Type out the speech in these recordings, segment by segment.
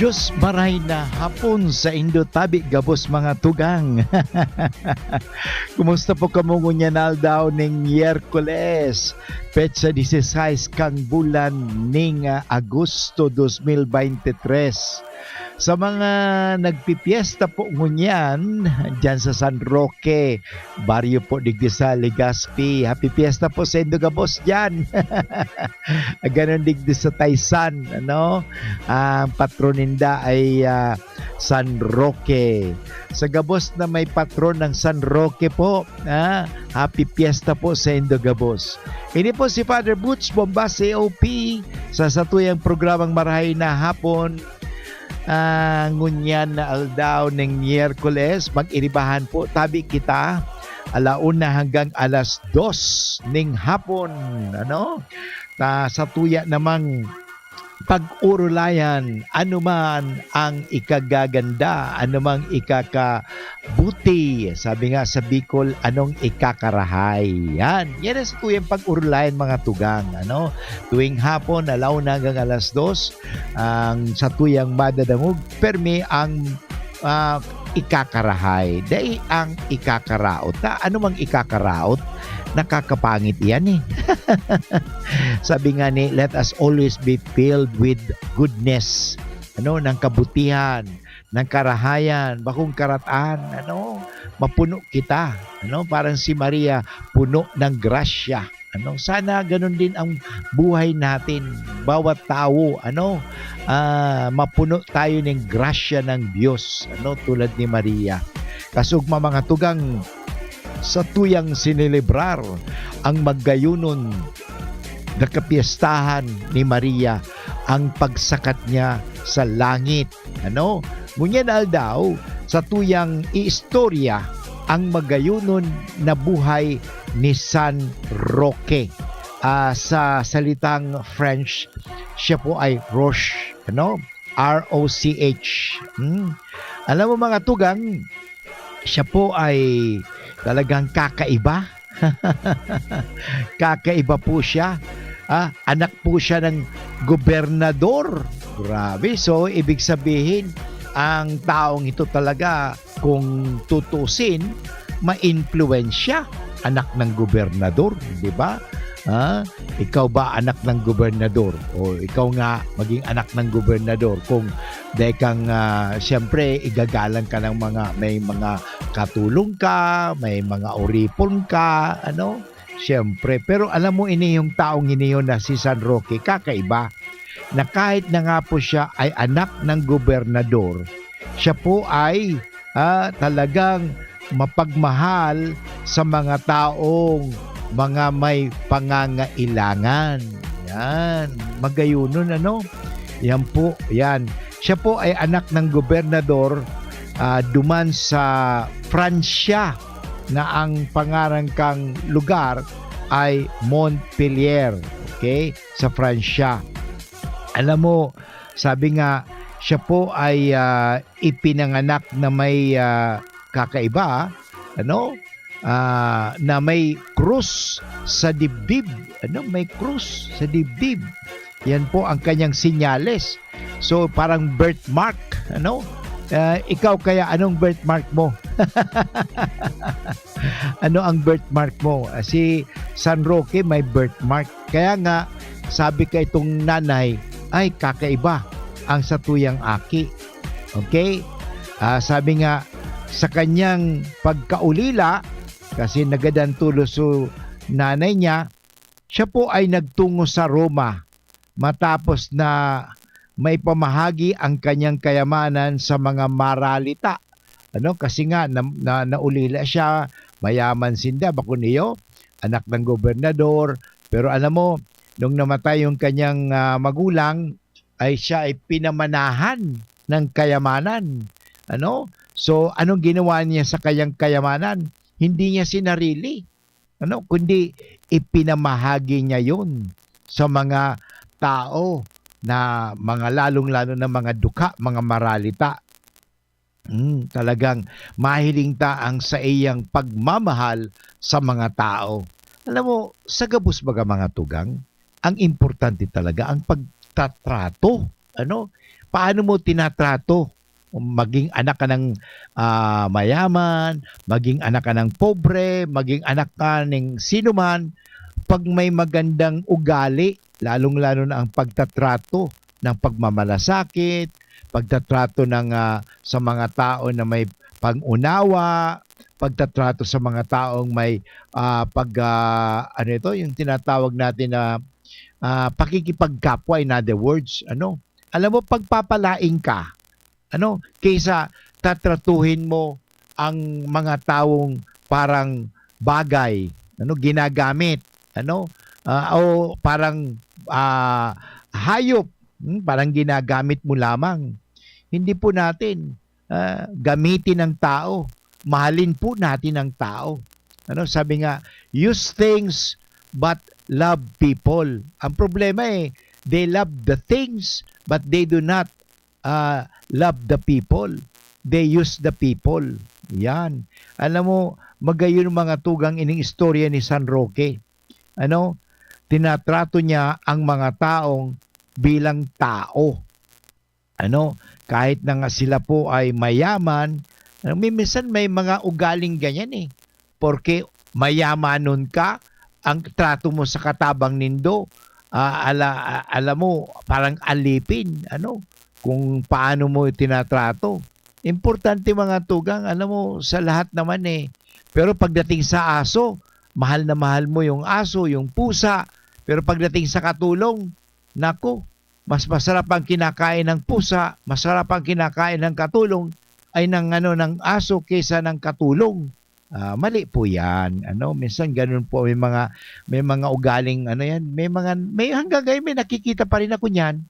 Diyos maray na hapon sa Indo tabi gabos mga tugang. Kumusta po kamo ngunyan daw ning Miyerkules, petsa 16 kang bulan ning Agosto 2023. Sa mga nagpipiesta po ngunyan dyan sa San Roque, baryo po digdi sa Legazpi. Happy fiesta po sa Indo gabos dyan. Ganon digdi sa Taysan, ano? Ang patroninda ay San Roque. Sa gabos na may patron ng San Roque po, happy fiesta po sa Indo gabos. Ini po si Father Butch Bombas COP sa satuyang programang Marahay na Hapon. Ngunyan na aldaw ng Miyerkules, mag-iribahan po tabi kita alauna hanggang alas 2 ning hapon, ano? Sa tuya namang pag-urulayan, anuman ang ikagaganda, anumang ikakabuti. Sabi nga sa Bicol, anong ikakarahay. Yan ang sa tuyang pag-urulayan mga tugang. Ano? Tuwing hapon, alauna hanggang alas 2, ang sa tuyang madadangog, permi ang ikakarahay. Dahil ang ikakaraot. Anumang ikakaraot, nakakapangit yan eh. Sabi nga ni, let us always be filled with goodness, ng kabutihan, ng karahayan, bakong karataan, mapuno kita, parang si Maria, puno ng grasya. Sana ganun din ang buhay natin, bawat tao, mapuno tayo ng grasya ng Diyos, tulad ni Maria. Kasugma mga tugang, sa tuyang sinilibrar ang maggayunon na kapiestahan ni Maria, ang pagsakat niya sa langit. Ngunyan aldaw sa tuyang istorya ang magayunon na buhay ni San Roque. Sa salitang French, siya po ay Roche, R-O-C-H. Alam mo mga tugang, siya po ay talagang kakaiba. Kakaiba po siya. Anak po siya ng gobernador. Grabe. So, ibig sabihin, ang taong ito talaga, kung tutusin, ma-influensya. Anak ng gobernador, di ba? Ikaw ba anak ng gobernador? O ikaw nga maging anak ng gobernador? Kung dahil kang siyempre igagalang ka ng may mga katulong ka, may mga oripon ka, siyempre. Pero alam mo ini yung taong ini yun na si San Roque, kakaiba. Na kahit na nga po siya ay anak ng gobernador, siya po ay talagang mapagmahal sa mga taong mga may pangangailangan. Yan. Magayunon, Yan po, yan. Siya po ay anak ng gobernador duman sa Pransya na ang pangarangkang lugar ay Montpellier. Okay? Sa Pransya. Alam mo, sabi nga, siya po ay ipinanganak na may kakaiba, na may krus sa dibdib. May krus sa dibdib. Yan po ang kanyang sinyales. So, parang birthmark. Ikaw kaya, anong birthmark mo? Ano ang birthmark mo? Si San Roque may birthmark. Kaya nga, sabi ka itong nanay, ay kakaiba ang satuyang aki. Okay? Sabi nga, sa kanyang pagkaulila, kasi nagadantulo so nanay niya, siya po ay nagtungo sa Roma matapos na may pamahagi ang kanyang kayamanan sa mga maralita. Kasi nga naulila siya, mayaman sinda, bako niyo, anak ng gobernador. Pero alam mo, nung namatay yung kanyang magulang, ay siya ay pinamanahan ng kayamanan. So, anong ginawa niya sa kanyang kayamanan? Hindi niya sinarili, kundi ipinamahagi niya yun sa mga tao na mga lalong-lalo na mga dukha, mga maralita. Talagang mahiling taang sa iyang pagmamahal sa mga tao. Alam mo, sa gabos baga mga tugang, ang importante talaga ang pagtatrato. paano mo tinatrato? Maging anak ka ng mayaman, maging anak ka ng pobre, maging anak ka ng sino man, pag may magandang ugali, lalong-lalo na ang pagtatrato ng pagmamalasakit, pagtatrato ng sa mga tao na may pag-unawa, pagtatrato sa mga taong may ano ito, yung tinatawag natin na pakikipagkapwa, in other words, alam mo, pagpapalain ka, kaysa tatratuhin mo ang mga taong parang bagay, ginagamit, o parang hayop, parang ginagamit mo lamang. Hindi po natin gamitin ang tao. Mahalin po natin ang tao. Sabi nga, use things but love people. Ang problema they love the things but they do not love the people. They use the people. Yan. Alam mo, magayon mga tugang ining istorya ni San Roque. Tinatrato niya ang mga taong bilang tao. Kahit na nga sila po ay mayaman, minsan may mga ugaling ganyan Porque mayamanon ka, ang trato mo sa katabang nindo, alam mo, parang alipin, kung paano mo tinatrato. Importante mga tugang, alam mo, sa lahat naman Pero pagdating sa aso, mahal na mahal mo yung aso, yung pusa. Pero pagdating sa katulong, nako, mas masarap ang kinakain ng pusa, masarap ang kinakain ng katulong ay ng aso kaysa ng katulong. Mali po 'yan. Minsan ganun po may mga ugaling yan, may hanggang ngayon may nakikita pa rin ako niyan.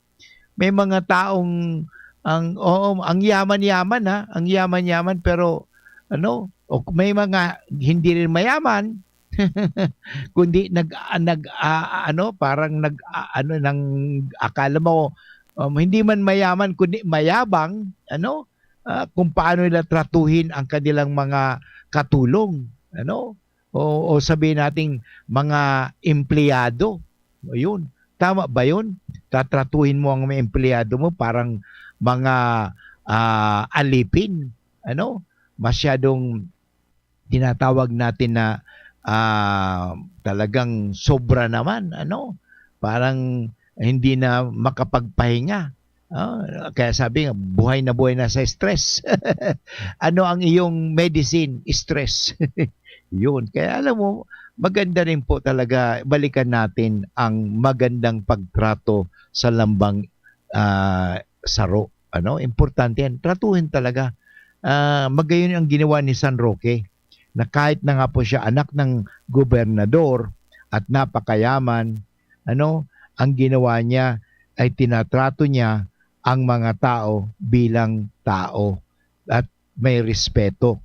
May mga taong ang yaman-yaman ang yaman-yaman pero may mga hindi rin mayaman kundi parang nang akala mo hindi man mayaman kundi mayabang kung paano nila tratuhin ang kanilang mga katulong o sabihin nating mga empleyado. Yun, tama ba yun? Tatratuhin mo ang mga empleyado mo parang mga alipin, masyadong tinatawag natin na talagang sobra naman, parang hindi na makapagpahinga. Kaya sabi nga, buhay na sa stress. Ano ang iyong medicine? Stress. Yun. Kaya alam mo, maganda rin po talaga balikan natin ang magandang pagtrato sa lambang saro. Importante yan. Tratuhin talaga. Magayon ang ginawa ni San Roque na kahit na nga po siya anak ng gobernador at napakayaman, ang ginawa niya ay tinatrato niya ang mga tao bilang tao at may respeto.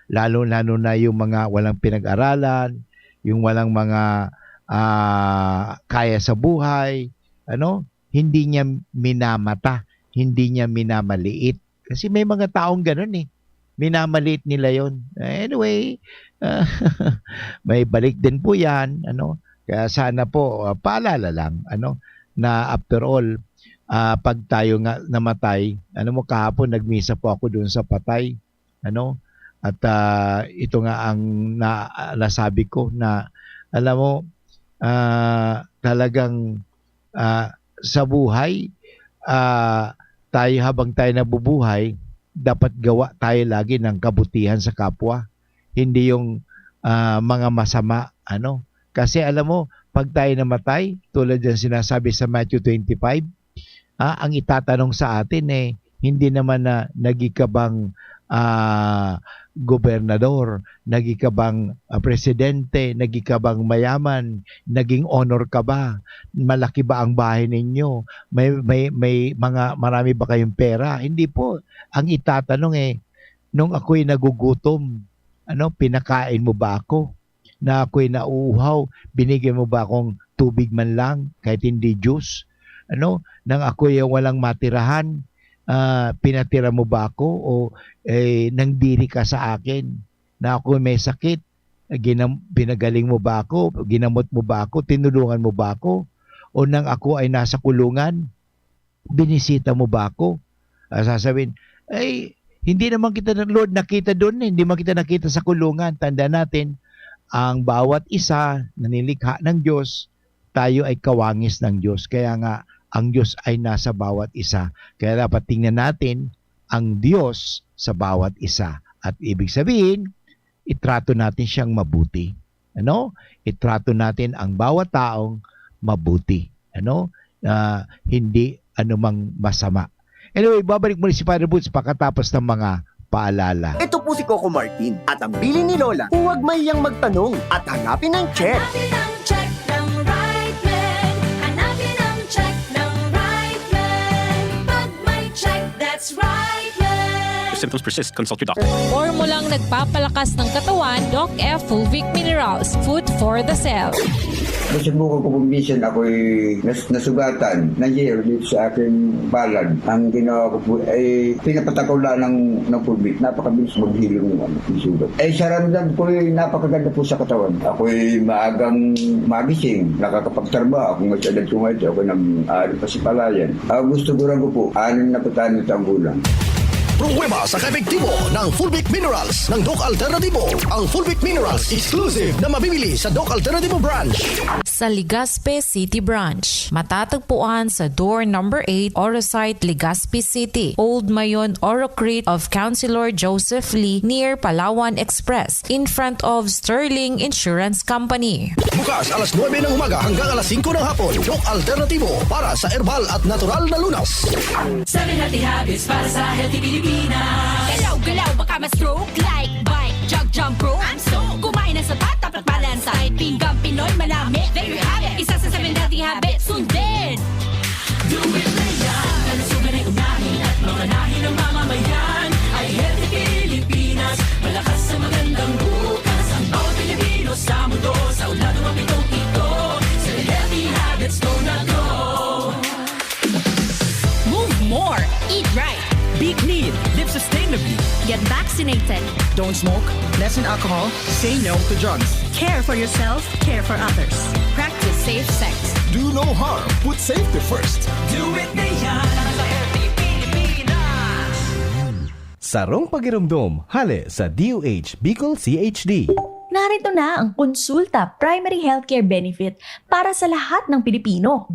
Lalo-lalo na yung mga walang pinag-aralan, yung walang mga kaya sa buhay, hindi niya minamata, hindi niya minamaliit. Kasi may mga taong ganun minamaliit nila yon. Anyway, may balik din po yan. Kaya sana po, paalala lang, na after all, pag tayo nga namatay, kahapon nagmisa po ako doon sa patay, at ito nga ang nasabi ko na, alam mo, talagang sa buhay, tayo habang tayo nabubuhay, dapat gawa tayo lagi ng kabutihan sa kapwa. Hindi yung mga masama. Kasi alam mo, pag tayo namatay, tulad yan sinasabi sa Matthew 25, ang itatanong sa atin hindi naman na nagikabang gobernador, nagikabang presidente, nagikabang mayaman, naging honor ka ba? Malaki ba ang bahay ninyo? May marami ba kayong pera? Hindi po. Ang itatanong nung ako'y nagugutom, pinakain mo ba ako? Na ako'y nauuhaw, binigyan mo ba akong tubig man lang, kahit hindi juice? Nang ako'y walang matirahan, pinatira mo ba ako o nangdiri ka sa akin? Na ako may sakit, pinagaling mo ba ako? Ginamot mo ba ako? Tinulungan mo ba ako? O nang ako ay nasa kulungan, Binisita mo ba ako? Sasabihin, ay, hindi naman kita ng Lord nakita doon, hindi naman kita nakita sa kulungan. Tanda natin, ang bawat isa na nilikha ng Diyos, tayo ay kawangis ng Diyos. Kaya nga, ang Diyos ay nasa bawat isa. Kaya dapat tingnan natin ang Diyos sa bawat isa. At ibig sabihin, itrato natin siyang mabuti. Ano? Itrato natin ang bawat taong mabuti. Ano? Hindi anumang masama. Anyway, babalik muli si Father Boots pagkatapos ng mga paalala. Ito po si Coco Martin at ang bili ni Lola, huwag mayang magtanong at hanapin ang check. Hanapin ang check ng right man. Hanapin ang check ng right man. Pag may check, that's right man. If symptoms persist, consult your doctor. Formulang nagpapalakas ng katawan, Doc F. Fulvic Minerals, food for the cell. Nasubukan ko kung minsan ako'y nasugatan na year dito sa aking balad. Ang ginawa ko po ay pinapatakaw lang ng pulbit. Napakabilis maghilong ng sugat. Sa ramdam ko ay napakaganda po sa katawan. Ako'y maagang magising, nakakapagtrabaho. Kung masyadad ko ngayon, ako nang pa si Palayan. Gusto ko rin ko po, 6 na patano taong gulang. Pruweba sa kaepektibo ng Fulvic Minerals ng Doc Alternativo. Ang Fulvic Minerals exclusive na mabibili sa Doc Alternativo branch. Sa Legazpi City Branch, matatagpuan sa door number 8, Orosite, Legazpi City, Old Mayon, Orocrete of Councilor Joseph Lee near Palawan Express in front of Sterling Insurance Company. Bukas alas 9 ng umaga hanggang alas 5 ng hapon. Doc Alternativo para sa herbal at natural na lunas. 7 healthy habits para sa healthy Pilipinas. Galaw-galaw, baka ma-stroke like bike, jog, jump, rope. I'm so kumain ng sapat, tapat balance, side, pinggang Pinoy, manami. There you have it, isa sa 7 healthy habits, sundin. Do it na yan, kalusugan ay unahin at mga nahin ng mamamayan ay healthy Pilipinas, malakas sa magandang bukas. Ang bawat Pilipino sa mundo, sa uladong ang pitong ito, sa healthy habits, go na go. Move more, eat right. Be clean, live sustainably. Get vaccinated. Don't smoke, lessen alcohol, say no to drugs. Care for yourself, care for others. Practice safe sex. Do no harm, put safety first. Do it na yan sa healthy Pilipinas. Sarong Pakiramdam, hale sa DOH Bicol CHD. Narito na ang Konsulta Primary Healthcare Benefit para sa lahat ng Pilipino.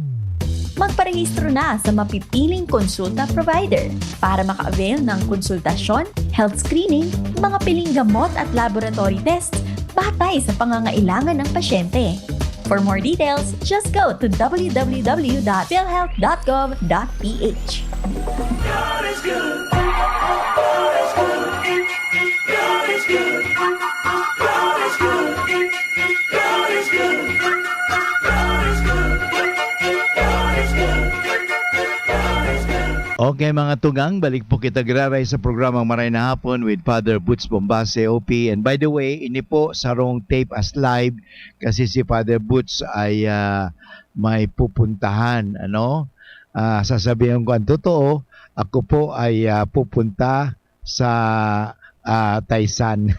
Magparehistro na sa mapipiling konsulta provider para maka-avail ng konsultasyon, health screening, mga piling gamot at laboratory tests batay sa pangangailangan ng pasyente. For more details, just go to www.philhealth.gov.ph. God is good. God is good. God is good. God is good. God is good. God is good. Okay mga tugang, balik po kita graray sa programang Maray na Hapon with Father Boots Bombase, OP. And by the way, ini po sarong tape as live kasi si Father Boots ay may pupuntahan. Sasabihin ko ang totoo, ako po ay pupunta sa Taisan.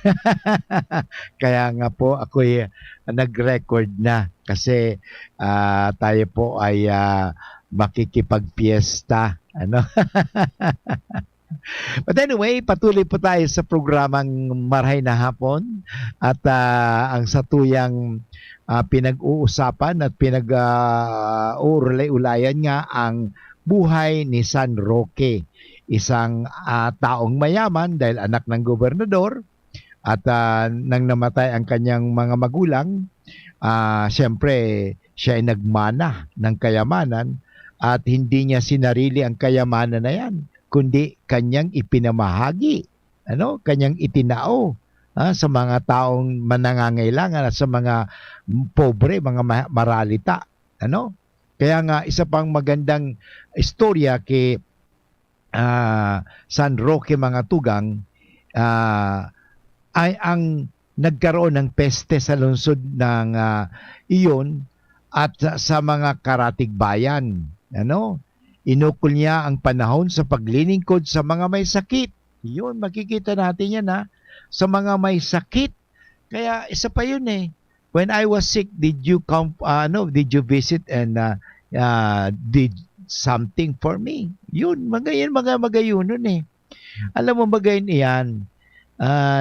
Kaya nga po ako'y nag-record na kasi tayo po ay makikipagpiesta. But anyway, patuloy po tayo sa programang Maray na Hapon at ang satuyang pinag-uusapan at pinag-uulay-ulayan nga ang buhay ni San Roque, isang taong mayaman dahil anak ng gobernador at nang namatay ang kanyang mga magulang, siyempre siya ay nagmana ng kayamanan at hindi niya sinarili ang kayamanan na yan, kundi kanyang ipinamahagi, kanyang itinao sa mga taong manangangailangan at sa mga pobre, mga maralita. Kaya nga, isa pang magandang istorya kay San Roque mga tugang ay ang nagkaroon ng peste sa lungsod ng iyon at sa mga karatig bayan. Inukol niya ang panahon sa paglilingkod sa mga may sakit. Yun, makikita natin yan sa mga may sakit. Kaya isa pa yun eh. When I was sick, did you come, did you visit and did something for me. Yun, magayun nun eh. Alam mo, magayon iyan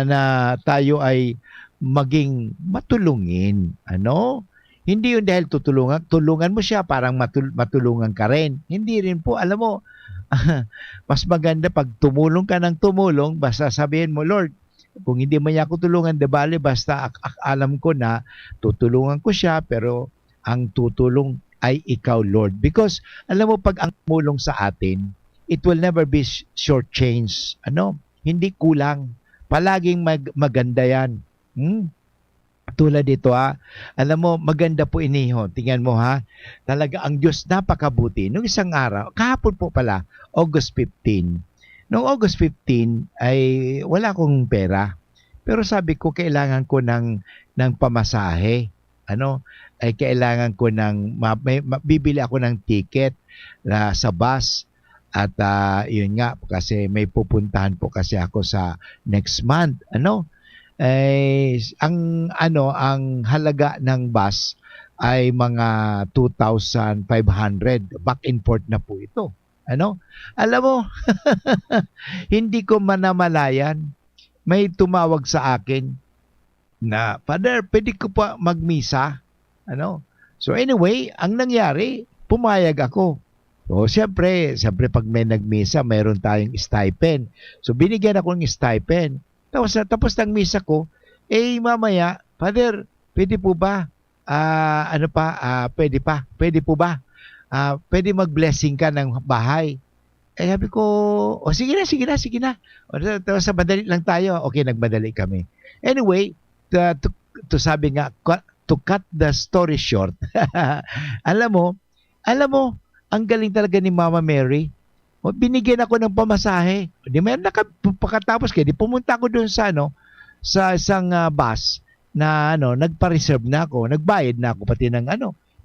na tayo ay maging matulungin. Ano? Hindi yun dahil tulungan mo siya, parang matulungan ka rin. Hindi rin po, alam mo, mas maganda pag tumulong ka ng tumulong, basta sabihin mo, Lord, kung hindi man niya ako tulungan, de bale, basta alam ko na tutulungan ko siya, pero ang tutulong ay ikaw, Lord. Because, alam mo, pag ang tumulong sa atin, it will never be shortchanged. Ano? Hindi kulang. Palaging maganda yan. Tulad dito alam mo, maganda po iniho. Tingnan mo talaga ang Diyos napakabuti. Nung isang araw, kahapon po pala, August 15. Noong August 15 ay wala akong pera. Pero sabi ko, kailangan ko ng pamasahe. Ay kailangan ko bibili ako ng ticket sa bus. At yun nga, kasi may pupuntahan po kasi ako sa next month. Ang halaga ng bus ay mga 2,500. Back and forth na po ito. Alam mo, hindi ko manamalayan. May tumawag sa akin na, Father, pwede ko pa magmisa? So anyway, ang nangyari, pumayag ako. So siyempre pag may nagmisa, mayroon tayong stipend. So binigyan ako ng stipend. Tapos ng misa ko, mamaya, Father, pwede po ba? Pwede po ba? Pwede mag-blessing ka ng bahay. Sabi ko, sige na. Tapos madali lang tayo. Okay, nagmadali kami. Anyway, to sabi nga, to cut the story short, alam mo, ang galing talaga ni Mama Mary. Binigyan ako ng pamasahe. Di meron pagkatapos di pumunta ako doon sa isang bus na nagpa-reserve na ako, nagbayad na ako pati ng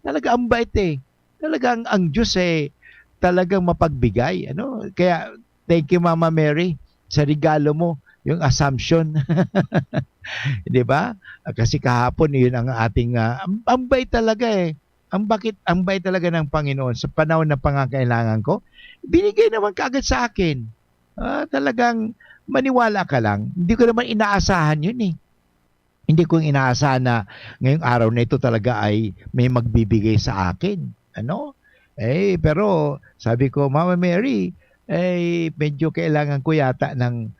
Talaga ang bait eh. Talagang ang Diyos talagang mapagbigay. Kaya thank you Mama Mary sa regalo mo, yung Assumption. Di ba? Kasi kahapon yun ang ating ang bait talaga eh. Ang bait talaga ng Panginoon sa panahon na pangangailangan ko, binigay naman kaagad sa akin. Talagang maniwala ka lang. Hindi ko naman inaasahan yun eh. Hindi ko inaasahan na ngayong araw na ito talaga ay may magbibigay sa akin. Pero sabi ko, Mama Mary, medyo kailangan ko yata ng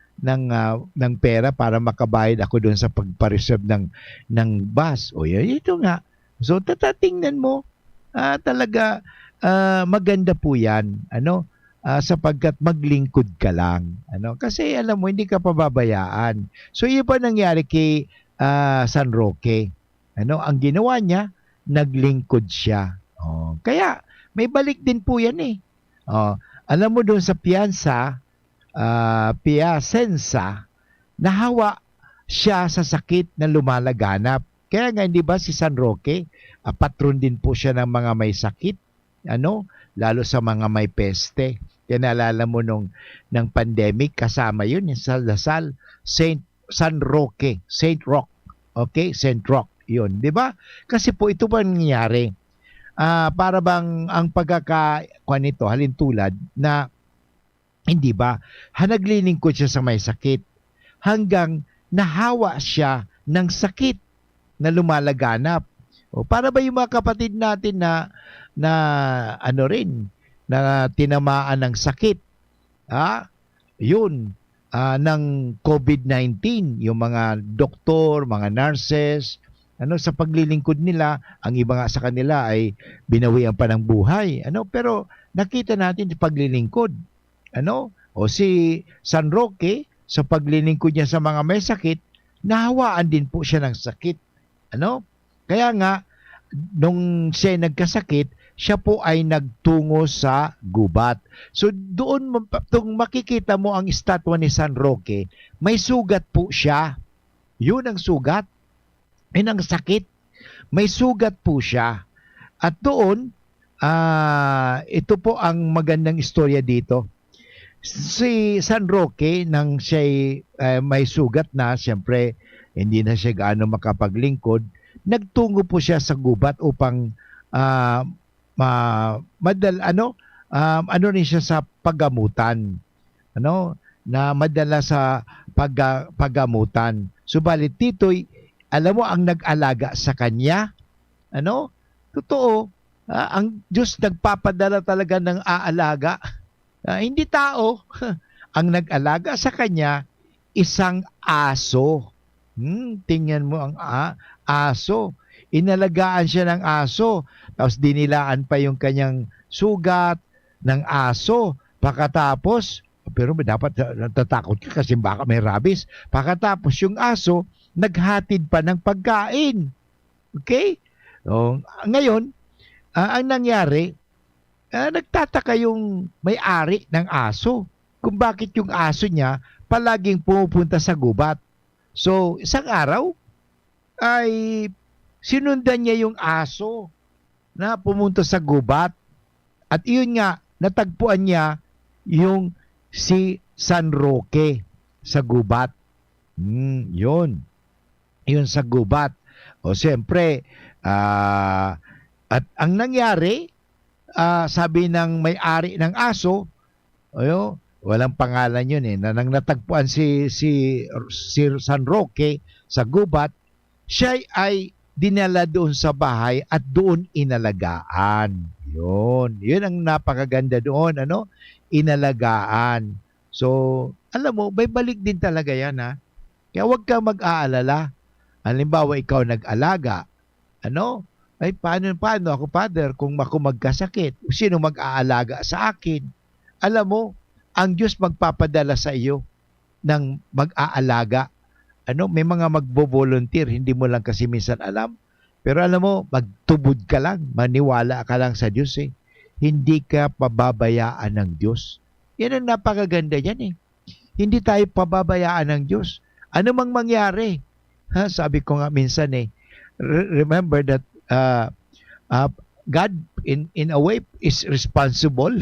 pera para makabayad ako doon sa pagpa-reserve ng bus. Ito nga. So, tatatingnan mo, talaga maganda po yan, sapagkat maglingkod ka lang. Kasi alam mo, hindi ka pababayaan. So, iba nangyari kay San Roque. Ang ginawa niya, naglingkod siya. Kaya, may balik din po yan eh. Alam mo doon sa Piacenza, nahawa siya sa sakit na lumalaganap. Kaya nga, hindi ba si San Roque, patron din po siya ng mga may sakit, lalo sa mga may peste. Kaya naalala mo ng pandemic, kasama yun, sa Lasal, San Roque, Saint Roque. Okay? Saint Roque, yun. Di ba? Kasi po, ito ba nangyari? Para bang ang pagkakakuan nito, halintulad, na, hindi ba, naglilingkod siya sa may sakit, hanggang nahawa siya ng sakit na lumalaganap. Para ba yung mga kapatid natin na tinamaan ng sakit, yun, ng COVID-19, yung mga doktor, mga nurses, sa paglilingkod nila, ang iba nga sa kanila ay binawian pa ng buhay. Pero nakita natin sa paglilingkod. Si San Roque, sa paglilingkod niya sa mga may sakit, nahawaan din po siya ng sakit. Kaya nga, nung siya nagkasakit, siya po ay nagtungo sa gubat. So doon makikita mo ang estatwa ni San Roque, may sugat po siya. Yun ang sugat. Yun ang sakit. May sugat po siya. At doon, ito po ang magandang istorya dito. Si San Roque, nang siya may sugat na, siyempre, hindi na siya gaano makapaglingkod, nagtungo po siya sa gubat upang ano rin siya sa paggamutan. Ano? Na madala sa paggamutan. Subalit dito'y, alam mo, ang nag-alaga sa kanya, ano? Totoo, ang Diyos nagpapadala talaga ng aalaga. Hindi tao. Ang nag-alaga sa kanya, isang aso. Tingnan mo ang aso. Inalagaan siya ng aso. Tapos dinilaan pa yung kanyang sugat ng aso. Pakatapos, pero dapat natatakot ka kasi baka may rabies. Pakatapos yung aso, naghatid pa ng pagkain. Okay? So, ngayon, ang nangyari, nagtataka yung may-ari ng aso kung bakit yung aso niya palaging pumupunta sa gubat. So, isang araw, ay sinundan niya yung aso na pumunta sa gubat. At iyon nga, natagpuan niya yung si San Roque sa gubat. Yun sa gubat. O siyempre, at ang nangyari, sabi ng may-ari ng aso, walang pangalan yun na nang natagpuan si San Roque sa gubat, siya ay dinala doon sa bahay at doon inalagaan. Yun ang napakaganda doon, inalagaan. So, alam mo, may balik din talaga yan, ha? Kaya huwag ka mag-aalala. Halimbawa, ikaw nag-alaga. Ay, paano ako, Father, kung ako magkasakit? Sino mag-aalaga sa akin? Alam mo, ang Diyos magpapadala sa iyo ng mag-aalaga. May mga magbo-volunteer, hindi mo lang kasi minsan alam. Pero alam mo, magtubod ka lang, maniwala ka lang sa Diyos eh. Hindi ka pababayaan ng Diyos. Yan ang napakaganda yan eh. Hindi tayo pababayaan ng Diyos. Ano mang mangyari? Sabi ko nga minsan remember that God in a way is responsible.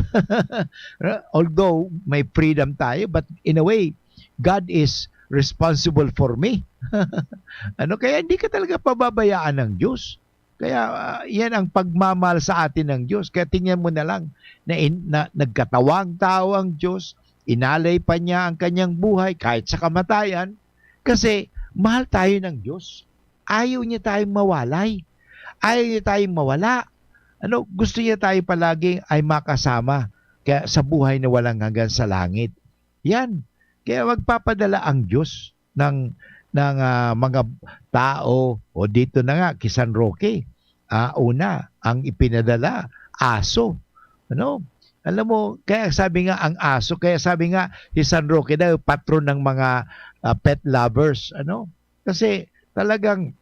Although may freedom tayo, but in a way, God is responsible for me. Kaya hindi ka talaga pababayaan ng Diyos. Kaya yan ang pagmamahal sa atin ng Diyos. Kaya tingnan mo na lang na nagkatawang tao ang Diyos, inalay pa niya ang kanyang buhay kahit sa kamatayan kasi mahal tayo ng Diyos. Ayaw niya tayong mawalay. Ayaw niya tayong mawala. Gusto niya tayo palagi ay makasama kaya sa buhay na walang hanggan sa langit. Yan. Kaya magpapadala ang Diyos ng mga tao o dito na nga kay San Roque. Una, ang ipinadala, aso. Alam mo, kaya sabi nga ang aso, kaya sabi nga si San Roque daw, patron ng mga pet lovers. Kasi talagang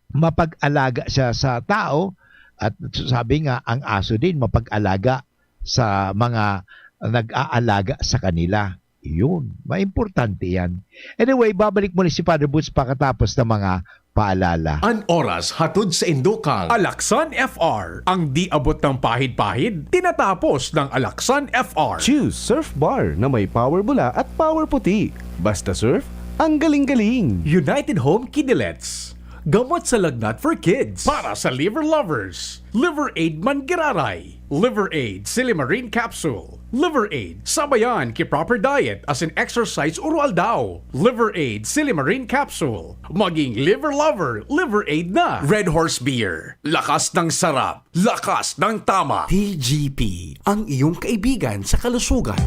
mapag-alaga siya sa tao at sabi nga ang aso din mapag-alaga sa mga nag-aalaga sa kanila. Yun, maimportante yan. Anyway, babalik muli si Father Boots pagkatapos ng mga paalala. An oras hatod sa Indokang Alaksan FR. Ang di abot ng pahid-pahid, tinatapos ng Alaksan FR. Choose Surf Bar na may power bula at power puti. Basta surf, ang galing-galing. United Home Kidilets. Gamot sa lagnat for kids. Para sa liver lovers. Liver Aid Mangiraray. Liver Aid Silimarine Capsule. Liver Aid sabayan ki proper diet as in exercise urual daw. Liver Aid Silimarine Capsule. Maging liver lover, Liver Aid na. Red Horse Beer. Lakas ng sarap. Lakas ng tama. TGP. Ang iyong kaibigan sa kalusugan.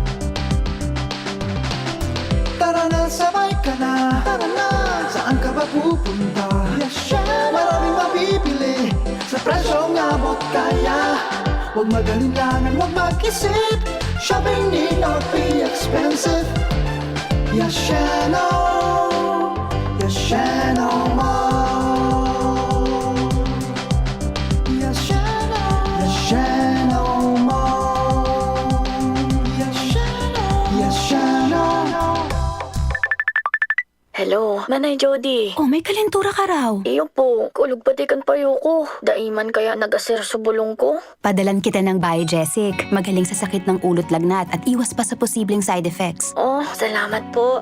Tara na, sabay ka na. Tara na, saan ka ba pupunta? Maraming mabibili sa presyong abot kaya. Huwag magalinlangan, huwag mag-isip. Shopping need not be expensive. Yashano Mall. Yashano Mall. Yashano. Hello, Manay Jody. Oh, may kalentura ka raw. Iyo po, kulog patikan payo ko. Daiman kaya nag-aser sa bulong ko? Padalan kita ng Biogesic. Magaling sa sakit ng ulot lagnat at iwas pa sa posibleng side effects. Oh, salamat po.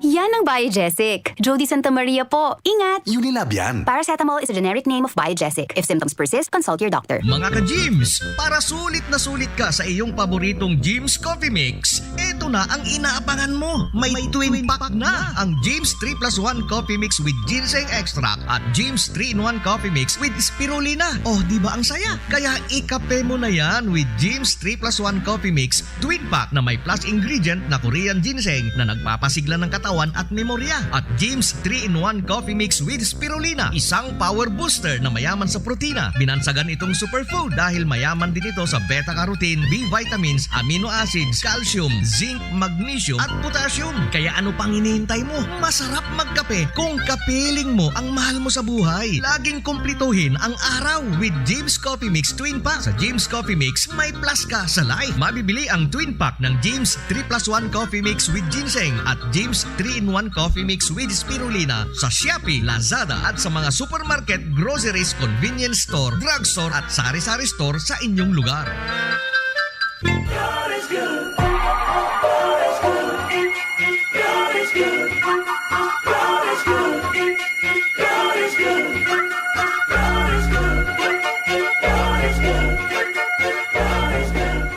Yan ang Biogesic. Jody Santa Maria po. Ingat! Unilab yan. Paracetamol is a generic name of Biogesic. If symptoms persist, consult your doctor. Mga ka-Jims, para sulit na sulit ka sa iyong paboritong Jims Coffee Mix, eto na ang inaabangan mo. May twin pack na ang Jims 3 plus 1 Coffee Mix with Ginseng Extract at Jims 3-in-1 Coffee Mix with Spirulina. Oh, di ba ang saya? Kaya ikape mo na yan with Jims 3 plus 1 Coffee Mix twin pack na may plus ingredient na Korean ginseng na nagpapasigla ng katawan at memorya. At Jims 3-in-1 Coffee Mix with Spirulina, isang power booster na mayaman sa protina. Binansagan itong superfood dahil mayaman din ito sa beta-carotene, B vitamins, amino acids, calcium, zinc, magnesium at potassium. Kaya ano pang hinihintay mo? Masarap magkape kung kapiling mo ang mahal mo sa buhay. Laging kumplituhin ang araw with Jims Coffee Mix Twin Pack. Sa Jims Coffee Mix, may plus ka sa life. Mabibili ang Twin Pack ng Jims 3 plus 1 Coffee Mix with Ginseng at Jims 3-in-1 Coffee Mix with Spirulina sa Shopee, Lazada at sa mga supermarket, groceries, convenience store, drugstore at sari-sari store sa inyong lugar.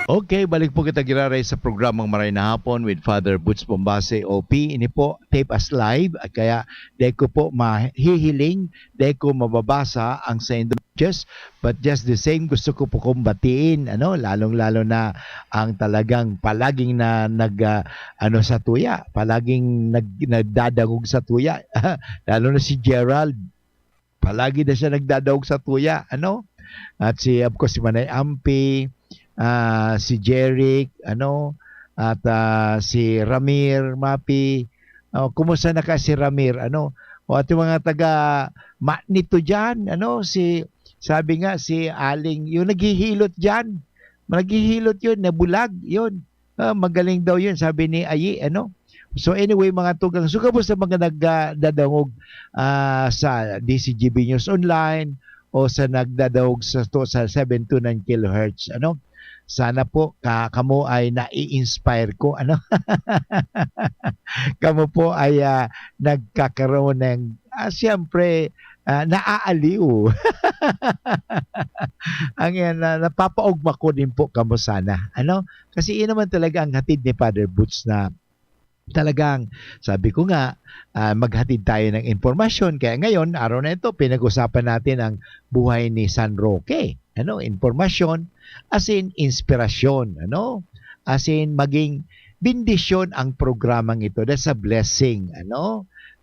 Okay, balik po kita giraray sa programang Maray na Hapon with Father Butch Bombase OP. Ini po tape as live at kaya deko po mahihiling, deko mababasa ang sa Indonesian. But just the same, gusto ko po kong batiin, lalong-lalo na ang talagang palaging sa tuya, palaging nagdadagog sa tuya. Lalo na si Gerald, palagi na siya nagdadagog sa tuya, At of course si Manay Ampi, si Jeric, at si Ramir Mapi. Kumusta na ka si Ramir? O ating mga taga nito dyan, sabi nga si Aling, yung naghihilot dyan, naghihilot yun, nabulag yun. Magaling daw yun, sabi ni Ayi, So anyway, mga tugang, so kamusta mga nagdadangog sa DCGB News Online o sa nagdadawog sa 729 kHz, Sana po kamo ay nai-inspire ko, Kamo po ay nagkakaroon ng siyempre naaaliw. Ang napapaugma ko din po kamo sana, Kasi yun naman talaga ang hatid ni Father Butch na talagang sabi ko nga maghatid tayo ng impormasyon. Kaya ngayon, araw na ito, pinag-usapan natin ang buhay ni San Roque. Impormasyon as in inspirasyon, as in maging bendisyon ang programang ito. That's a blessing,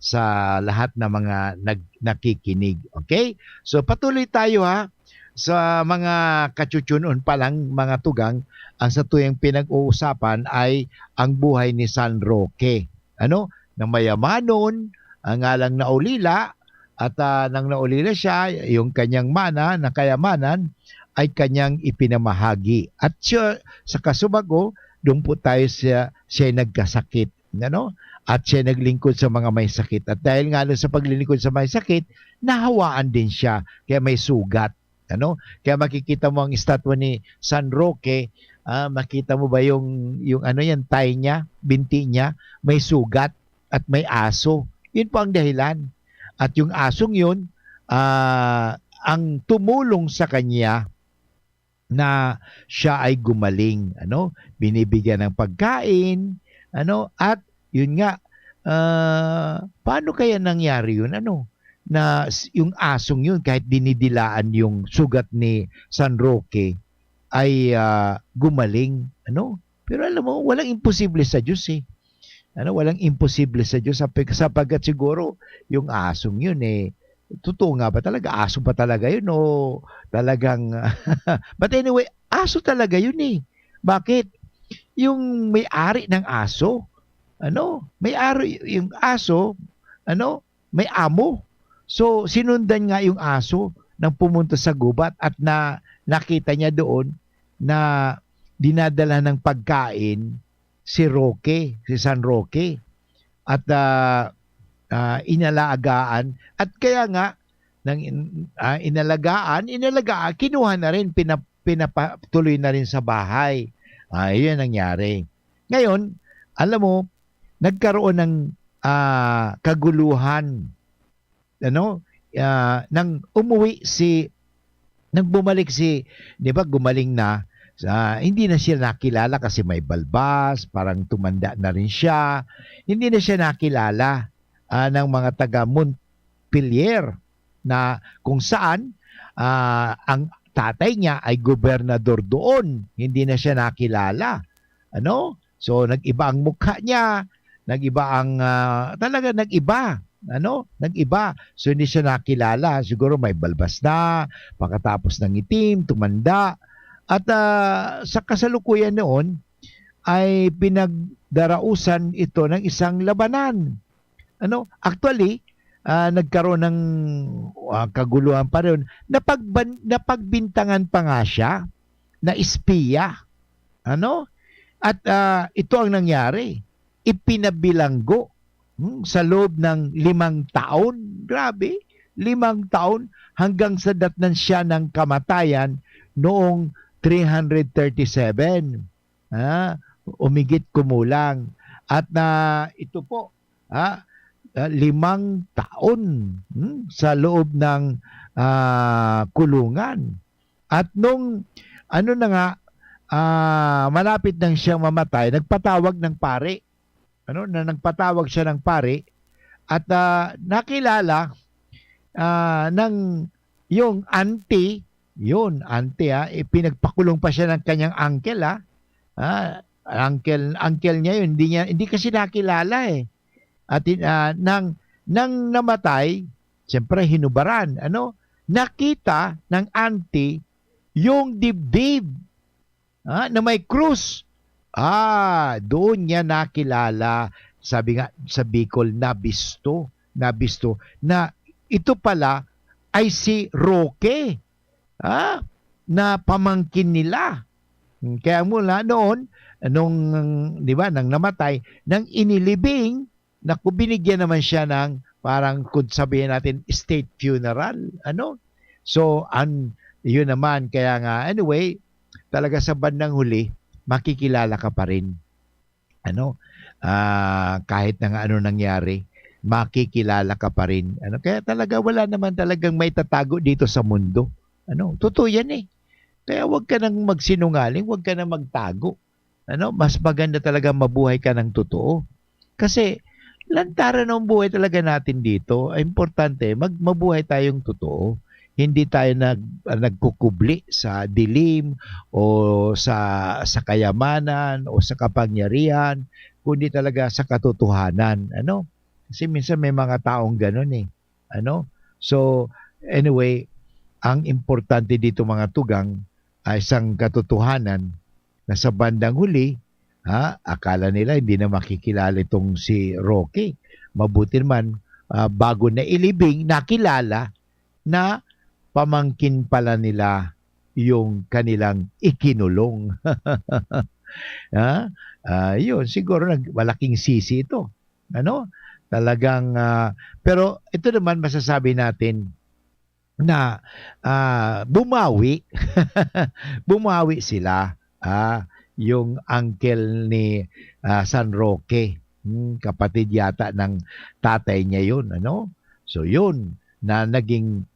sa lahat ng mga nakikinig. Okay? So patuloy tayo sa mga kachuchunon pa lang, mga tugang. Ang sa tuyang pinag-uusapan ay ang buhay ni San Roque. Nang mayamanon, ang ngalang naulila, at nang naulila siya, yung kanyang mana na kayamanan ay kanyang ipinamahagi. At siya, sa kasubago, doon po tayo siya nagkasakit. At siya naglingkod sa mga may sakit. At dahil nga sa paglilingkod sa may sakit, nahawaan din siya. Kaya may sugat. Kaya makikita mo ang estatwa ni San Roque, makita mo ba yung tay niya, binti niya, may sugat at may aso. Yun po ang dahilan. At yung asong yun, ang tumulong sa kanya na siya ay gumaling, binibigyan ng pagkain, at yun nga, paano kaya nangyari yun, na yung asong yun, kahit dinidilaan yung sugat ni San Roque, ay gumaling, pero alam mo, walang imposible sa Diyos walang imposible sa Diyos sapagkat siguro yung asong yun totoo nga ba talaga? Aso ba talaga yun? O talagang... But anyway, aso talaga yun Bakit? Yung may-ari ng aso, may-ari yung aso, may amo. So, sinundan nga yung aso nang pumunta sa gubat at nakita niya doon na dinadala ng pagkain si Roque, si San Roque. At inalagaan at kaya nga nang inalagaan kinuha na rin, pinapatuloy na rin sa bahay. Yun nangyari. Ngayon, alam mo, nagkaroon ng kaguluhan. Nang bumalik si, di ba, gumaling na, hindi na siya nakilala kasi may balbas, parang tumanda na rin siya. Hindi na siya nakilala ng mga taga Montpelier na kung saan ang tatay niya ay gobernador doon. Hindi na siya nakilala. So nag-iba ang mukha niya, nag-iba. So hindi siya nakilala. Siguro may balbas na, pagkatapos ng itim, tumanda. At sa kasalukuyan noon ay pinagdarausan ito ng isang labanan. Actually, nagkaroon ng kaguluhan pa rin. Napagbintangan pa nga siya na espiya. At ito ang nangyari. Ipinabilanggo sa loob ng 5 taon. Grabe, 5 taon hanggang sa datnan siya ng kamatayan noong 337. Umigit kumulang. At ito po, 5 taon sa loob ng kulungan. At nung malapit nang siyang mamatay, nagpatawag ng pare. Nagpatawag siya ng pare at nakilala ng yung auntie, pinagpakulong pa siya ng kanyang uncle. Uncle niya yun, hindi kasi nakilala eh. At nang namatay, siyempre hinubaran. Nakita ng auntie yung dibdib na may krus. Doon niya nakilala, sabi nga sa Bicol, nabisto na ito pala ay si Roque, na pamangkin nila. Kaya mula noon, nang namatay, nang inilibing, binigyan naman siya ng parang kung sabihin natin state funeral. So, yun naman, kaya nga, anyway, talaga sa bandang huli, makikilala ka pa rin. Kahit na ano nangyari, makikilala ka pa rin. Kaya talaga wala naman talagang may tatago dito sa mundo. Totoo yan eh. Kaya huwag ka nang magsinungaling, huwag ka nang magtago. Mas maganda talaga mabuhay ka ng totoo. Kasi lantaran ng buhay talaga natin dito, ay importante, mabuhay tayong totoo. Hindi tayo nagkukubli sa dilim o sa kayamanan o sa kapangyarihan, kundi talaga sa katotohanan. Kasi minsan may mga taong ganun eh. So, anyway, ang importante dito mga tugang ay isang katotohanan na sa bandang huli, akala nila hindi na makikilala itong si Rocky. Mabuti naman, bago na ilibing, nakilala na pamangkin pala nila yung kanilang ikinulong. Yun, siguro malaking sisi ito. Talagang, pero ito naman masasabi natin na bumawi. Bumawi sila. Yung uncle ni San Roque, kapatid yata ng tatay niya yun. So yun, na naging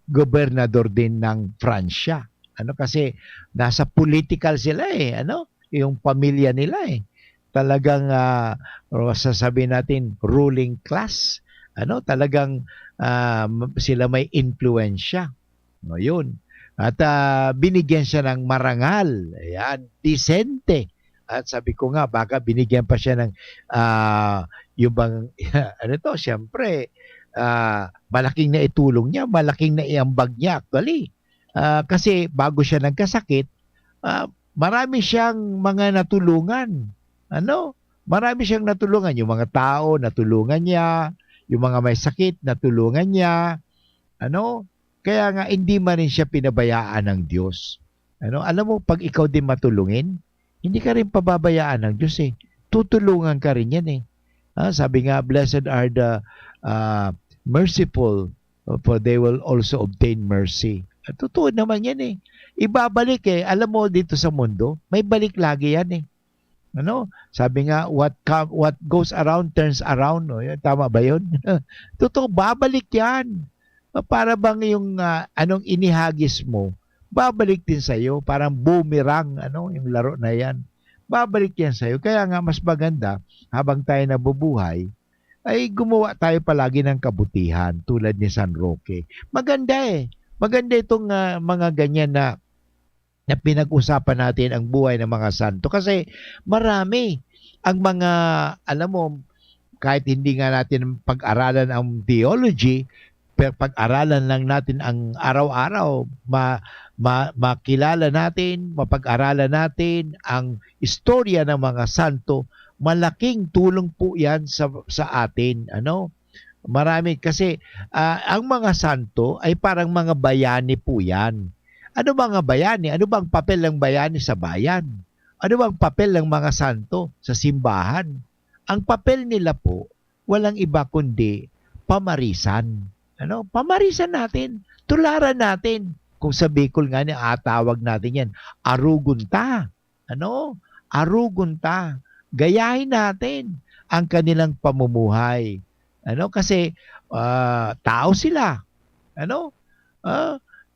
gobernador din ng Pransya. Kasi nasa political sila eh. Yung pamilya nila eh. Talagang sasabihin natin ruling class. Talagang sila may influensya. Yun. At binigyan siya ng marangal. Ayan, disente. At sabi ko nga, baka binigyan pa siya ng yung bang, siyempre, malaking naitulong niya, malaking naiambag niya actually. Kasi bago siya nagkasakit, marami siyang mga natulungan. Marami siyang natulungan. Yung mga tao, natulungan niya. Yung mga may sakit, natulungan niya. Kaya nga, hindi man rin siya pinabayaan ng Diyos. Alam mo, pag ikaw din matulungin, hindi ka rin pababayaan ng Diyos eh. Tutulungan ka rin yan eh. Sabi nga, blessed are the merciful, for they will also obtain mercy. At totoo naman yan eh. Ibabalik eh. Alam mo, dito sa mundo, may balik lagi yan eh. Ano? Sabi nga, what goes around turns around. No? Tama ba yun? Totoo, babalik yan. Para bang yung anong inihagis mo, babalik din sa'yo. Parang boomerang, yung laro na yan. Babalik yan sa'yo. Kaya nga, mas maganda, habang tayo nabubuhay, ay gumawa tayo palagi ng kabutihan tulad ni San Roque. Maganda eh. Maganda itong mga ganyan na pinag-usapan natin ang buhay ng mga santo. Kasi marami ang mga, alam mo, kahit hindi nga natin pag-aralan ang theology, pero pag-aralan lang natin ang araw-araw, makilala natin, mapag-aralan natin ang istorya ng mga santo, malaking tulong po yan sa atin. Marami kasi ang mga santo ay parang mga bayani po yan. Ano mga bayani? Ano bang papel ng bayani sa bayan? Ano bang papel ng mga santo sa simbahan? Ang papel nila po, walang iba kundi pamarisan. Pamarisan natin, tularan natin. Kung sa Bicol nga tawag natin yan, arugunta. Arugunta. Gayahin natin ang kanilang pamumuhay. Kasi tao sila.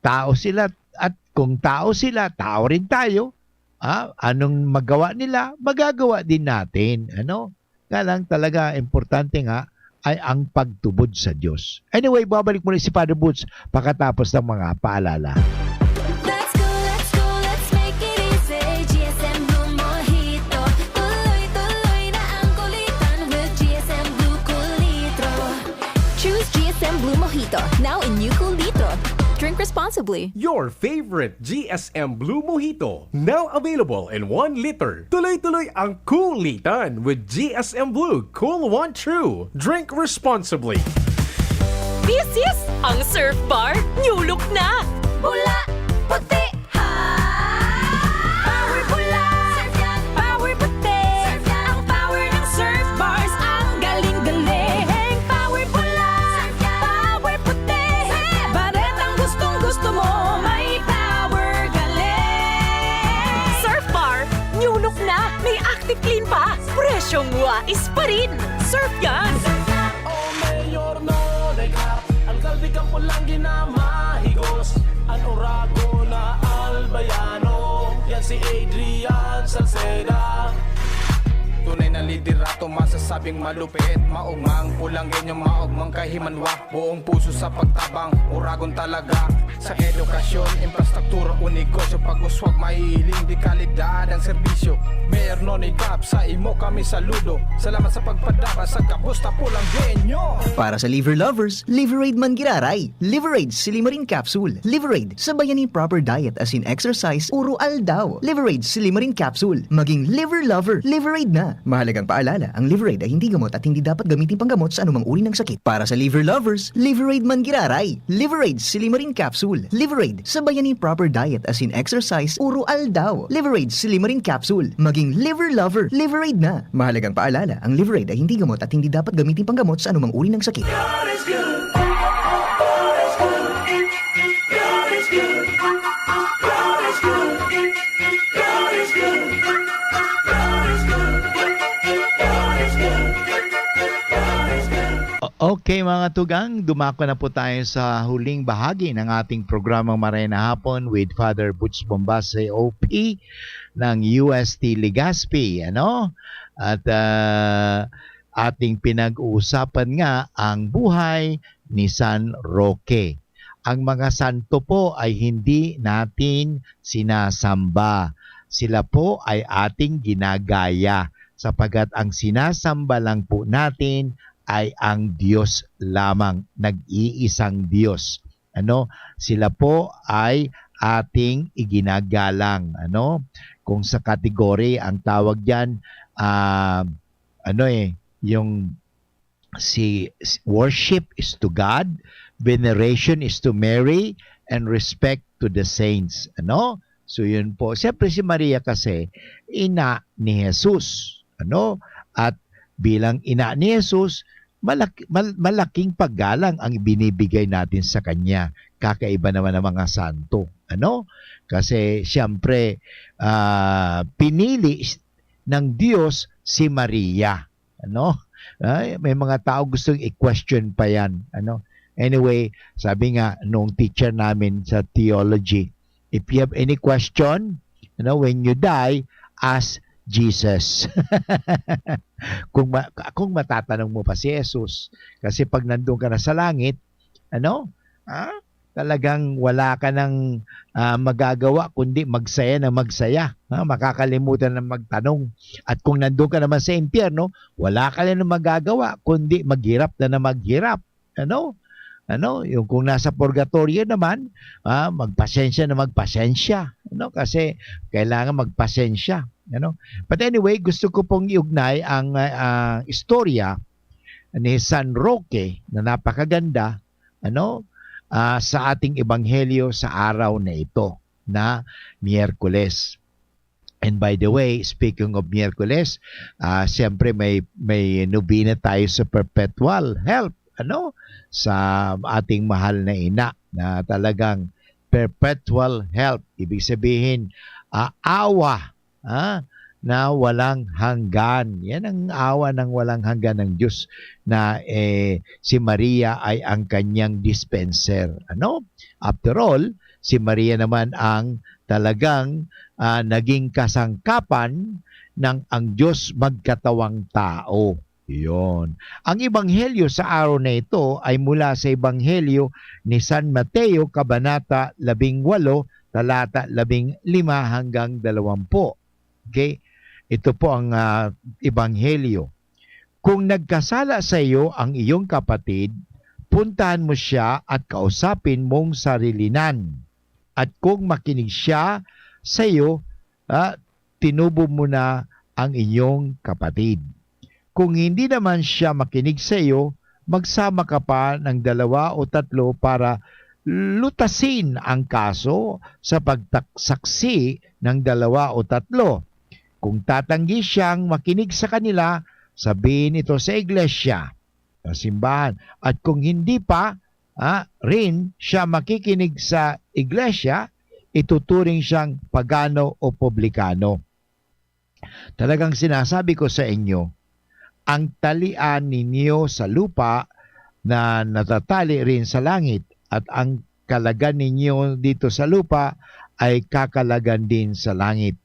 Tao sila, at kung tao sila, tao rin tayo. Anong magawa nila, magagawa din natin. Kaya lang talaga importante nga ay ang pagtubod sa Diyos. Anyway, babalik muna si Father Boots pagkatapos ng mga paalala. Let's go, let's make it easy. GSM Blue Mojito. Tuloy-tuloy na ang kulitan with GSM Blue Cool Litro. Choose GSM Blue Mojito, now in new Cool Litro. Drink responsibly. Your favorite GSM Blue Mojito, now available in 1 liter. Tuloy-tuloy ang kulitan with GSM Blue Cool One True. Drink responsibly. This is ang Surf Bar New Look na. Bula, puti, ha. Power bula, surf yan. Power puti, surf yan. Ang power ng Surf Bars, ang galing-galing. Power bula, surf yan. Power puti, baretang gustong-gusto mo, may power galing. Surf Bar New Look na. May active clean pa. Presyong wais pa rin. Surf yan. Oh, Mayor Nodegap, ang kalbigan po lang ginamahigos. Ang orago na albayano, yan si Adrian Salceda. Tunay na liderato, masasabing malupit. Maugmang pulang ganyan, maugmang kahimanwa. Buong puso sa pagtabang, uragon talaga. Sa edukasyon, infrastruktura, o negosyo. Pag-uswag, mahihiling di kalidad ang serbisyo. Mayor Noni Cap, sa imo kami saludo. Salamat sa pagpadapa sa kabusta pulang genyo. Para sa liver lovers, Liveraid Mangiraray. Liveraid Silimarin Capsule. Liveraid, sabayan ni proper diet as in exercise, uro aldaw. Liveraid Silimarin Capsule. Maging liver lover, Liveraid na. Mahalagang paalala, ang Liveraid ay hindi gamot at hindi dapat gamitin panggamot sa anumang uri ng sakit. Para sa liver lovers, Liveraid Mangiraray. Liveraid Silimarin Capsule. Liveraid, sabayan ni proper diet as in exercise, uro aldaw. Liveraid Silimarin Capsule. Maging liver lover, Liveraid na. Mahalagang paalala, ang Liveraid ay hindi gamot at hindi dapat gamitin panggamot sa anumang uri ng sakit. God is good. God is good. God is good. God is good. God is good. God is good. God is good. God is good. Okay mga tugang, dumako na po tayo sa huling bahagi ng ating programang Marena Hapon with Father Butch Bombase OP ng UST Legazpi. At ating pinag-uusapan nga ang buhay ni San Roque. Ang mga santo po ay hindi natin sinasamba. Sila po ay ating ginagaya sapagat ang sinasamba lang po natin ay ang Diyos lamang, nag-iisang Diyos. Sila po ay ating iginagalang. Kung sa kategory ang tawag diyan yung worship is to God, veneration is to Mary, and respect to the saints. So yun po. Siyempre si Maria kasi ina ni Jesus. At bilang ina ni Jesus, malaking paggalang ang binibigay natin sa kanya. Kakaiba naman ng mga santo. Kasi siyempre pinili ng Diyos si Maria. Ano? May mga tao gustong i-question pa yan. Ano? Anyway, sabi nga nung teacher namin sa theology, if you have any question, when you die, ask Jesus. kung matatanong mo pa si Jesus, kasi pag nandun ka na sa langit, talagang wala ka nang magagawa kundi magsaya na magsaya. Makakalimutan na magtanong. At kung nandun ka naman sa impyerno, wala ka na magagawa kundi maghirap na maghirap. Yung kung nasa purgatorio naman, magpasensya na magpasensya. Kasi kailangan magpasensya. But anyway, gusto ko pong iugnay ang istorya ni San Roque na napakaganda sa ating ebanghelyo sa araw na ito na Miyerkules. And by the way, speaking of Miyerkules, siyempre may nobina tayo sa perpetual help sa ating mahal na ina na talagang perpetual help. Ibig sabihin, awa na walang hanggan. Yan ang awa ng walang hanggan ng Diyos na si Maria ay ang kanyang dispenser. After all, si Maria naman ang talagang naging kasangkapan ng ang Diyos magkatawang tao. Yun. Ang ebanghelyo sa araw na ito ay mula sa ebanghelyo ni San Mateo, Kabanata 18, talata 15 hanggang 20. Okay? Ito po ang ebanghelyo. Kung nagkasala sa iyo ang iyong kapatid, puntahan mo siya at kausapin mong sarilinan. At kung makinig siya sa iyo, tinubo mo na ang inyong kapatid. Kung hindi naman siya makinig sa iyo, magsama ka pa ng 2 o 3 para lutasin ang kaso sa pagsaksi ng 2 o 3. Kung tatanggi siyang makinig sa kanila, sabihin ito sa iglesia, sa simbahan. At kung hindi pa rin siya makikinig sa iglesia, ituturing siyang pagano o publikano. Talagang sinasabi ko sa inyo, ang talian ninyo sa lupa na natatali rin sa langit at ang kalagan ninyo dito sa lupa ay kakalagan din sa langit.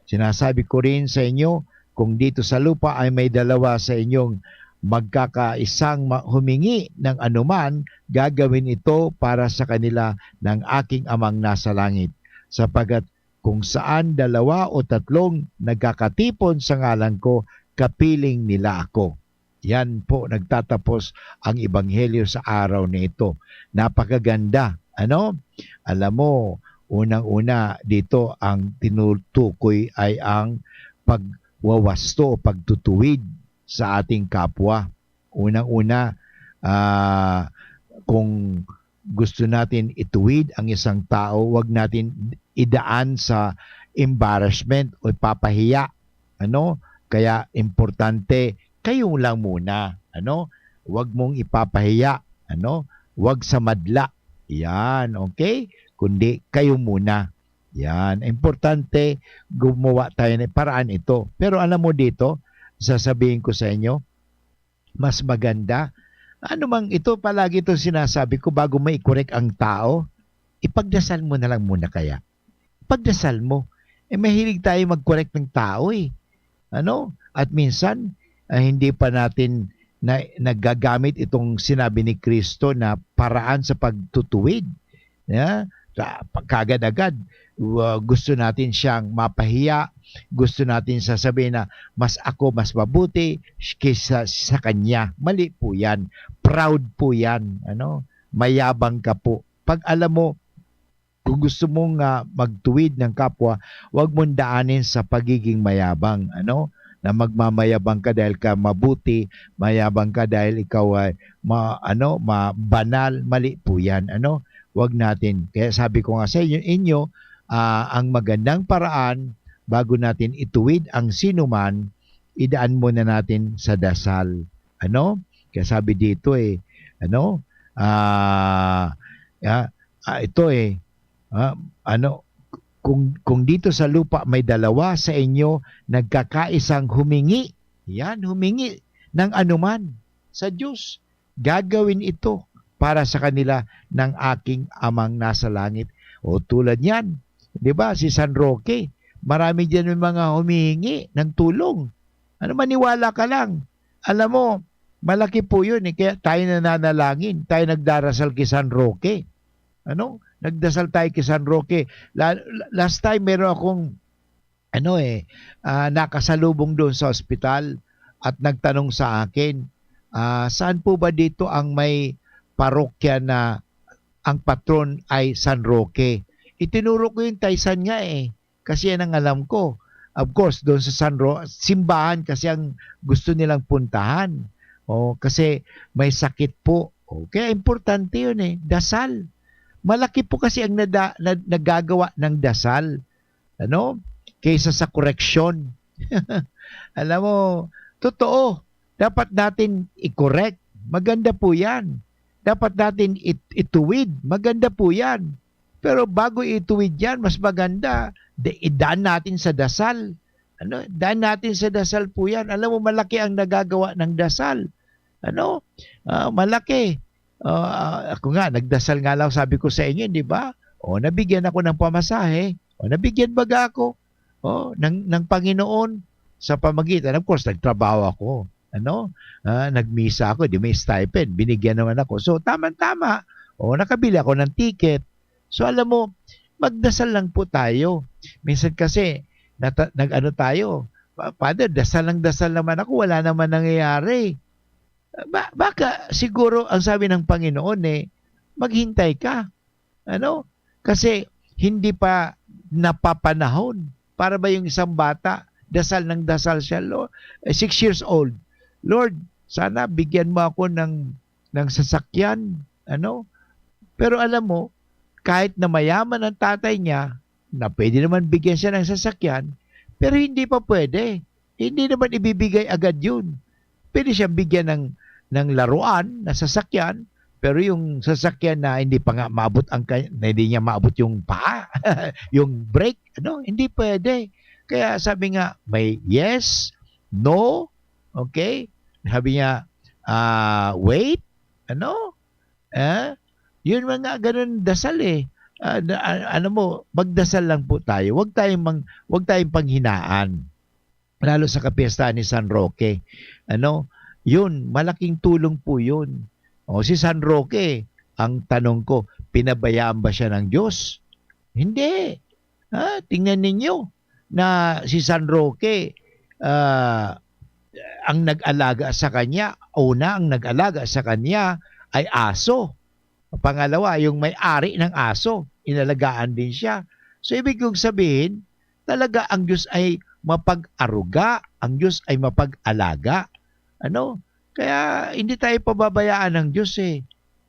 Sinasabi ko rin sa inyo, kung dito sa lupa ay may 2 sa inyong magkakaisang humingi ng anuman, gagawin ito para sa kanila ng aking amang nasa langit. Sapagat kung saan 2 o 3 nagkakatipon sa ngalan ko, kapiling nila ako. Yan po, nagtatapos ang ebanghelyo sa araw na ito. Napakaganda. Alam mo, unang-una dito ang tinutukoy ay ang pagwawasto o pagtutuwid sa ating kapwa. Unang-una, kung gusto natin ituwid ang isang tao, wag natin idaan sa embarrassment o papahiya. Kaya importante, kayo lang muna. Wag mong ipapahiya. Wag sa madla. Yan, okay? Kundi kayo muna. Yan. Importante, gumawa tayo ng paraan ito. Pero alam mo dito, sasabihin ko sa inyo, mas maganda, ito palagi ito sinasabi ko bago may i-correct ang tao, ipagdasal mo na lang muna kaya. Ipagdasal mo. Mahilig tayo mag-correct ng tao eh. At minsan, hindi pa natin nagagamit itong sinabi ni Kristo na paraan sa pagtutuwid. Kagad-agad, gusto natin siyang mapahiya, gusto natin sasabihin na mas mabuti kaysa sa kanya. Mali po yan. Proud po yan. Mayabang ka po. Pag alam mo, kung gusto mong magtuwid ng kapwa, huwag mong daanin sa pagiging mayabang. Na magmamayabang ka dahil ka mabuti, mayabang ka dahil ikaw ay banal, mali po yan. Huwag natin. Kaya sabi ko nga sa inyo, ang magandang paraan bago natin ituwid ang sinuman, idaan muna natin sa dasal. Kaya sabi dito ito kung dito sa lupa may dalawa sa inyo nagkakaisang humingi, humingi ng anuman sa Diyos, gagawin ito para sa kanila ng aking amang nasa langit. O tulad yan, di ba, si San Roque, marami dyan may mga humihingi ng tulong. Maniwala ka lang. Alam mo, malaki po yun. Kaya tayo nananalangin, tayo nagdarasal kay San Roque. Nagdasal tayo kay San Roque. Last time meron akong nakasalubong doon sa ospital at nagtanong sa akin, saan po ba dito ang may parokya na ang patron ay San Roque? Itinuro ko yung Taysan nga kasi yan ang alam ko. Of course, doon sa San Roque, simbahan kasi ang gusto nilang puntahan. Kasi may sakit po. Kaya importante yun dasal. Malaki po kasi ang nagagawa ng dasal. Kaysa sa koreksyon. Alam mo, totoo. Dapat natin i-correct. Maganda po yan. Dapat natin ituwid. Maganda po yan. Pero bago ituwid yan, mas maganda, idaan natin sa dasal. Daan natin sa dasal po yan. Alam mo, malaki ang nagagawa ng dasal. Malaki. Ako nga, nagdasal nga lang, sabi ko sa inyo, di ba? Nabigyan ako ng pamasahe. Nabigyan baga ako ng Panginoon sa pamagitan. Of course, nagtrabaho ako. Nagmisa ako, di may stipend. Binigyan naman ako. So, tama-tama. Nakabili ako ng ticket. So, alam mo, magdasal lang po tayo. Minsan kasi, tayo, Father, dasal naman ako, wala naman nangyayari. Baka siguro, ang sabi ng Panginoon maghintay ka. Kasi, hindi pa napapanahon. Para ba yung isang bata, dasal siya, 6 years old. Lord, sana bigyan mo ako ng sasakyan. Pero alam mo, kahit na mayaman ang tatay niya, na pwede naman bigyan siya ng sasakyan, pero hindi pa pwede. Hindi naman ibibigay agad yun. Pwede siya bigyan ng laruan na sasakyan, pero yung sasakyan na hindi pa nga maabot hindi niya maabot yung paa, yung brake, hindi pwede. Kaya sabi nga, may yes, no, okay? Sabi niya, wait, yun mga ganun dasal magdasal lang po tayo. Huwag tayong panghinaan. Lalo sa kapiyastahan ni San Roque. Yun, malaking tulong po yun. Si San Roque, ang tanong ko, pinabayaan ba siya ng Diyos? Hindi. Tingnan ninyo na si San Roque, ang nag-alaga sa kanya, ang nag-alaga sa kanya ay aso. Pangalawa, yung may-ari ng aso, inalagaan din siya. So, ibig kong sabihin, talaga ang Diyos ay mapag-aruga, ang Diyos ay mapag-alaga. Kaya hindi tayo pababayaan ng Diyos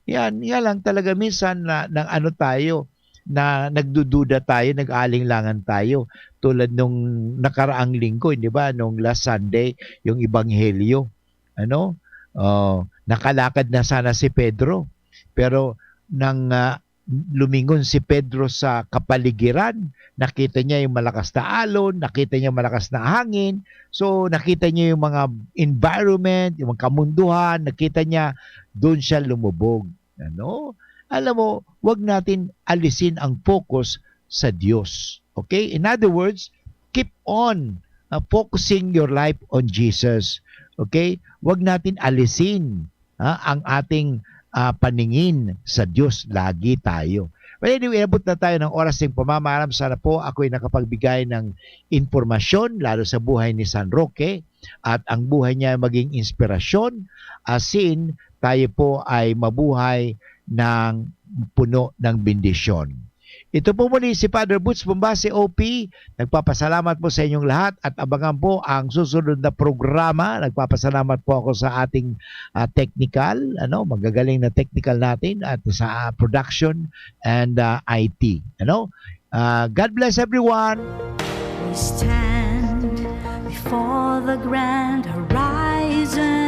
Yan lang talaga minsan na tayo, na nagdududa tayo, nag-alinlangan tayo. Tulad nung nakaraang linggo, di ba? Nung last Sunday, yung Ebanghelyo. Nakalakad na sana si Pedro. Pero nang lumingon si Pedro sa kapaligiran, nakita niya yung malakas na alon, nakita niya malakas na hangin, so nakita niya yung mga environment, yung mga kamunduhan, nakita niya, doon siya lumubog. Alam mo, wag natin alisin ang focus sa Diyos. Okay? In other words, keep on focusing your life on Jesus. Okay? Wag natin alisin ang ating paningin sa Diyos, lagi tayo. Well, anyway, abot na tayo ng oras ng pamamaram. Sana po ako'y nakapagbigay ng informasyon, lalo sa buhay ni San Roque, at ang buhay niya maging inspirasyon, asin tayo po ay mabuhay ng puno ng bendisyon. Ito po muli si Father Butch Bombase OP. Nagpapasalamat po sa inyong lahat at abangan po ang susunod na programa. Nagpapasalamat po ako sa ating technical, magagaling na technical natin at sa production and IT. God bless everyone. We stand before the grand horizon.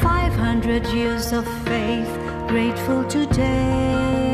500 years of faith, grateful today.